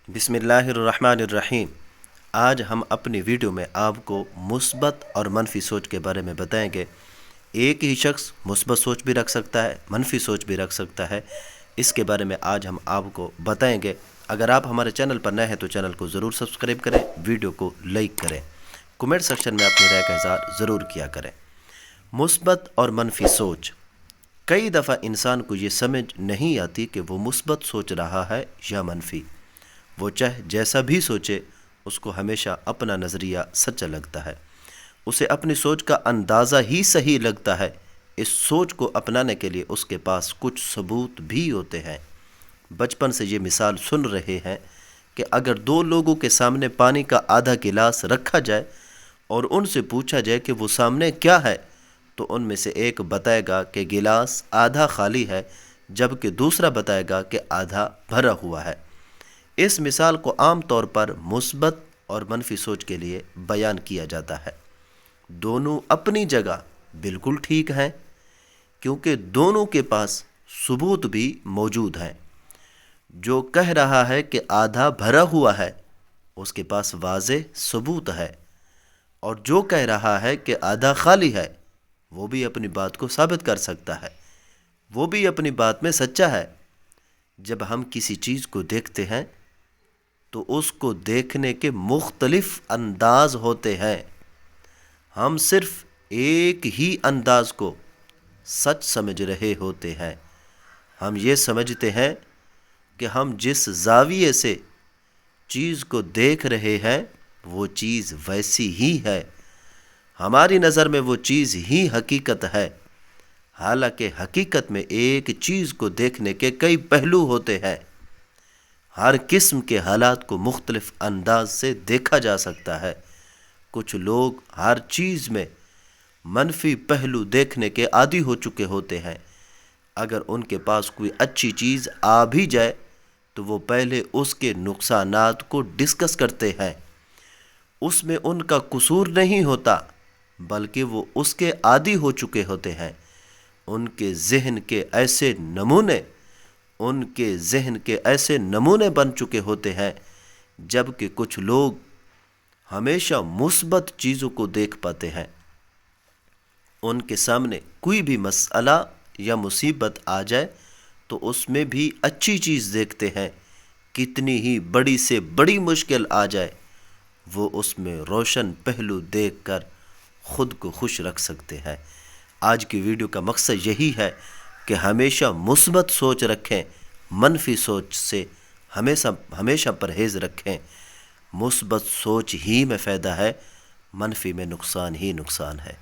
بسم اللہ الرحمن الرحیم۔ آج ہم اپنی ویڈیو میں آپ کو مثبت اور منفی سوچ کے بارے میں بتائیں گے۔ ایک ہی شخص مثبت سوچ بھی رکھ سکتا ہے، منفی سوچ بھی رکھ سکتا ہے۔ اس کے بارے میں آج ہم آپ کو بتائیں گے۔ اگر آپ ہمارے چینل پر نئے ہیں تو چینل کو ضرور سبسکرائب کریں، ویڈیو کو لائک کریں، کمنٹ سیکشن میں اپنی رائے کا اظہار ضرور کیا کریں۔ مثبت اور منفی سوچ۔ کئی دفعہ انسان کو یہ سمجھ نہیں آتی کہ وہ مثبت سوچ رہا ہے یا منفی۔ وہ چاہے جیسا بھی سوچے، اس کو ہمیشہ اپنا نظریہ سچا لگتا ہے، اسے اپنی سوچ کا اندازہ ہی صحیح لگتا ہے۔ اس سوچ کو اپنانے کے لیے اس کے پاس کچھ ثبوت بھی ہوتے ہیں۔ بچپن سے یہ مثال سن رہے ہیں کہ اگر دو لوگوں کے سامنے پانی کا آدھا گلاس رکھا جائے اور ان سے پوچھا جائے کہ وہ سامنے کیا ہے، تو ان میں سے ایک بتائے گا کہ گلاس آدھا خالی ہے، جبکہ دوسرا بتائے گا کہ آدھا بھرا ہوا ہے۔ اس مثال کو عام طور پر مثبت اور منفی سوچ کے لیے بیان کیا جاتا ہے۔ دونوں اپنی جگہ بالکل ٹھیک ہیں، کیونکہ دونوں کے پاس ثبوت بھی موجود ہیں۔ جو کہہ رہا ہے کہ آدھا بھرا ہوا ہے، اس کے پاس واضح ثبوت ہے، اور جو کہہ رہا ہے کہ آدھا خالی ہے، وہ بھی اپنی بات کو ثابت کر سکتا ہے، وہ بھی اپنی بات میں سچا ہے۔ جب ہم کسی چیز کو دیکھتے ہیں تو اس کو دیکھنے کے مختلف انداز ہوتے ہیں۔ ہم صرف ایک ہی انداز کو سچ سمجھ رہے ہوتے ہیں۔ ہم یہ سمجھتے ہیں کہ ہم جس زاویے سے چیز کو دیکھ رہے ہیں وہ چیز ویسی ہی ہے، ہماری نظر میں وہ چیز ہی حقیقت ہے، حالانکہ حقیقت میں ایک چیز کو دیکھنے کے کئی پہلو ہوتے ہیں۔ ہر قسم کے حالات کو مختلف انداز سے دیکھا جا سکتا ہے۔ کچھ لوگ ہر چیز میں منفی پہلو دیکھنے کے عادی ہو چکے ہوتے ہیں۔ اگر ان کے پاس کوئی اچھی چیز آ بھی جائے تو وہ پہلے اس کے نقصانات کو ڈسکس کرتے ہیں۔ اس میں ان کا قصور نہیں ہوتا، بلکہ وہ اس کے عادی ہو چکے ہوتے ہیں۔ ان کے ذہن کے ایسے نمونے بن چکے ہوتے ہیں، جبکہ کچھ لوگ ہمیشہ مثبت چیزوں کو دیکھ پاتے ہیں۔ ان کے سامنے کوئی بھی مسئلہ یا مصیبت آ جائے تو اس میں بھی اچھی چیز دیکھتے ہیں۔ کتنی ہی بڑی سے بڑی مشکل آ جائے، وہ اس میں روشن پہلو دیکھ کر خود کو خوش رکھ سکتے ہیں۔ آج کی ویڈیو کا مقصد یہی ہے کہ ہمیشہ مثبت سوچ رکھیں، منفی سوچ سے ہمیشہ پرہیز رکھیں۔ مثبت سوچ ہی میں فائدہ ہے، منفی میں نقصان ہی نقصان ہے۔